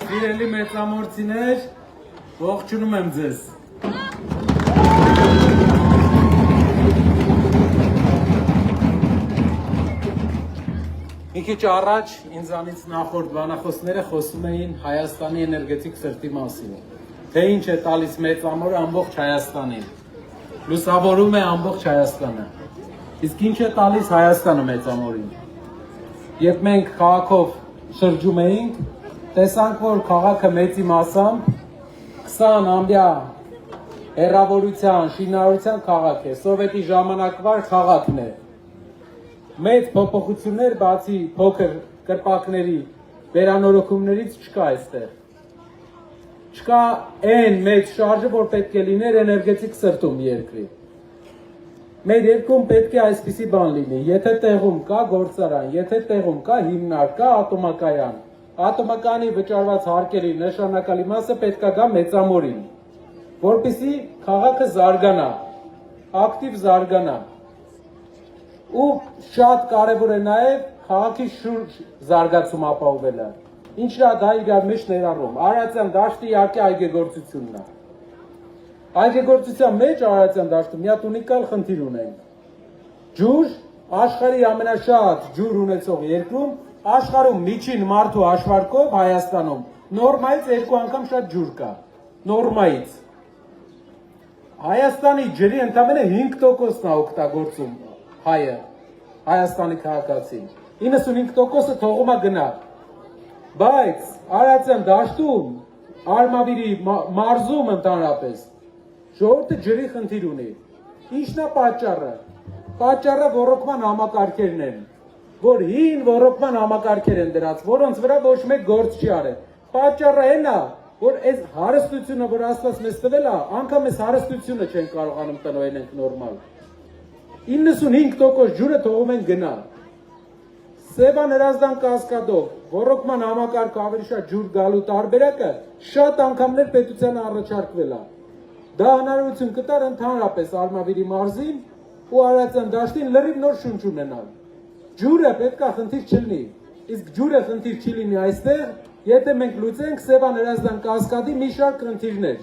Սիրելի մեծամորձիներ, ողջունում եմ ձեզ։ Մի քիչ առաջ ինձանից նախորդ բանախոսները խոսում էին Հայաստանի էներգետիկ սրտի մասին, թե ինչ է տալիս մեծամորը ամբողջ Հայաստանին, լուսավորում է ամբողջ Հայաստանը, իսկ ինչ է տալիս Հայաստանը մեծամորին։ Երբ մենք քաղաքով շրջում էինք, տեսանք, որ քաղաքը մեծի մասամբ 20 ամյա հեռավորության, շինարարության քաղաք է, սովետի ժամանակվար քաղաքն է։ Մեծ փոփոխություններ բացի փոքր կրպակների վերանորոգումներից չկա այստեղ։ Չկա այն մեծ շարժը, որ պետք է լիներ էներգետիկ սրտում երկրի։ Մեր երկրում պետք է այսպիսի բան լինի, եթե տեղում կա գործարան, եթե տեղում կա հիմնարկ, կա ատոմակայան, ատոմակայանի վճարված հարկերի նշանակալի մասը պետք է գա մեծամորին, որպեսզի քաղաքը զարգանա, ակտիվ զարգանա։ Ու շատ կարևոր է նաև քաղաքի շուրջ զարգացում ապահովելը, ինչը դա իրար մեջ ներառում։ Արարատյան դաշտի իհարկե այգեգործությունն է։ Այգեգործության մեջ Արարատյան դաշտում մի հատ ունիկալ խնդիր ունենք։ Ջուր, աշխարհի ամենաշատ ջուր ունեցող երկրում, աշխարհում միջին մարդու հաշվարկով Հայաստանում նորմայից 2 անգամ շատ ջուր կա։ Նորմայից։ Հայաստանի ջրի ընդամենը 5%-ն է օգտագործում հայը, Հայաստանի քաղաքացին, 95%-ը թողում է գնա, բայց Արարատյան դաշտում, Արմավիրի մարզում ընդհանրապես, ժողովուրդը ջրի խնդիր ունի, ինչն է պատճառը, պատճառը ոռոգման համակարգերն են, որ հին ոռոգման համակարգեր են դրած, որոնց վրա ոչ մեկ գործ չի արել, պատճառը այն է, որ այս հարստությունը, որ Աստված մեզ տվել է, անգամ այս հարստությունը չեն կարողանում տնօրինենք նորմալ։ 95% ջուրը թողում են գնա։ Սևան Հրազդան կասկադով ոռոգման համակարգը ավելի շատ ջուր գալու տարբերակը շատ անգամներ պետությանը առաջարկվել է։ Դա հնարավորություն կտար ընդհանրապես Արմավիրի մարզին ու Արարատյան դաշտին լրիվ նոր շունչ ունենալ։ Ջուրը պետքա խնդիր չլինի, իսկ ջուրը խնդիր չի լինի այստեղ, եթե մենք լուծենք Սևան Հրազդան կասկադի մի շարք խնդիրներ։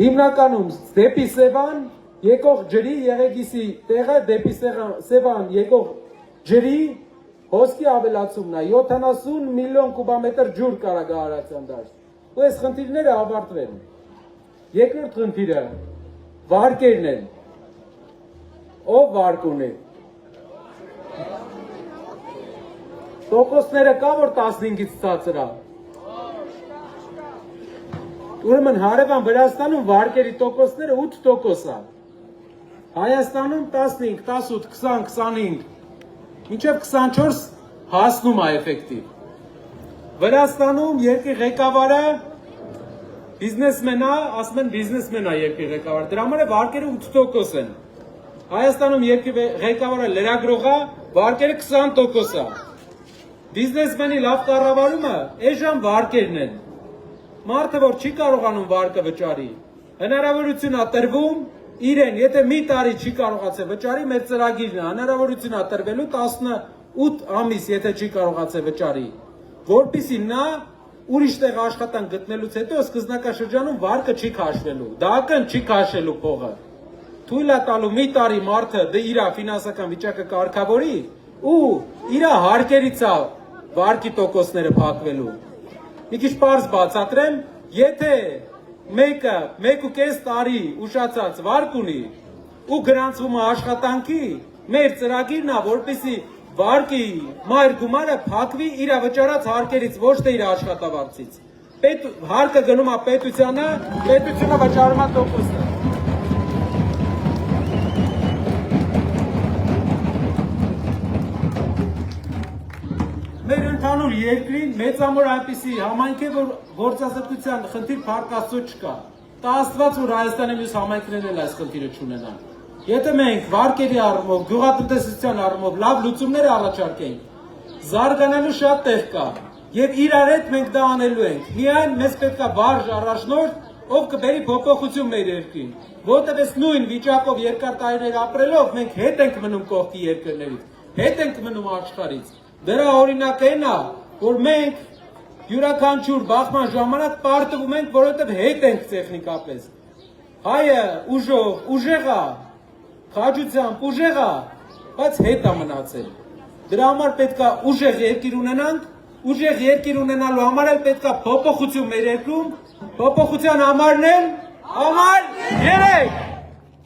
Հիմնականում դեպի Սևան եկող ջրի Եղեգիսի տեղը դեպի Սևան եկող ջրի հոսքի ավելացումն է, 70 միլիոն կուբամետր ջուր կարա գա Արարատյան դաշտ։ Ու այս խնդիրները ավարտվեն։ Երկրորդ խնդիրը վարկերն են։ Ով վարկ ունի։ Տոկոսները կա, որ 15-ից ցածր է։ Ուրեմն հարևան Վրաստանում վարկերի տոկոսները 8% է։ Հայաստանում 15, 18, 20, 25, մինչև 24 հասնում է էֆեկտիվ։ Վրաստանում երկրի ղեկավարը բիզնեսմեն է, ասում են բիզնեսմեն է երկրի ղեկավարը, դրա համար վարկերը 8% են։ Հայաստանում երկրի ղեկավարը լրագրող է, վարկերը 20% է։ Բիզնեսմենի լավ կառավարումը այժմ վարկերն են։ Մարդը, որ չի կարողանում վարկը վճարի, հնարավորություն է տրվում իրեն, եթե մի տարի չի կարողացել վճարի, մեր ծրագիրն է, հնարավորություն է տրվելու 18 ամիս, եթե չի կարողացել վճարի, որպեսզի նա ուրիշ տեղ աշխատանք գտնելուց հետո սկզբնական վարկը չի քաշվելու, դակն չի քաշելու փողը։ Թույլ է տալու մի տարի մարդը իր ֆինանսական վիճակը կարգավորի ու իր հարկերից է վարկի տոկոսները փակվելու։ Մի քիչ պարզ բացատրեմ, եթե մեկը 1.5 տարի ուշացած վարկ ունի ու գրանցվում է աշխատանքի, մեր ծրագիրն է, որպեսզի վարկի մայր գումարը փակվի իր վճարած հարկերից, ոչ թե իր աշխատավարձից։ Հարկը գնում է պետությանը, պետությունը վճարում է տոկոսը։ Մեր ընդհանուր երկրին մեծամոր այնպիսի համայնք է, որ գործազրկության խնդիր փառք Աստծո չկա։ Դա Աստված, որ Հայաստանի մյուս համայնքներն էլ այս խնդիրը չունենան։ Եթե մենք վարկերի առումով, գյուղատնտեսության առումով լավ լուծումներ առաջարկենք, զարգանալու շատ տեղ կա, եւ իրար հետ մենք դա անելու ենք։ Միայն մեզ պետք է վարժ առաջնորդ, ով կբերի փոփոխություն մեր երկրին, որտեղ այս նույն վիճակով երկար տարիներ ապրելով մենք հետ ենք մնում կողքի երկրներից, հետ ենք մնում աշխարհից։ Դրա օրինակը այն է, որ մենք յուրաքանչյուր բախման ժամանակ պարտվում ենք, որովհետև հետ ենք տեխնիկապես։ Հայը ուժով, ուժեղ է, քաջությամբ ուժեղ է, բայց հետ է մնացել։ Դրա համար պետք է ուժեղ երկիր ունենանք, ուժեղ երկիր ունենալու համար էլ պետք է փոփոխություն մեր երկրում, փոփոխության համարն էլ համար 3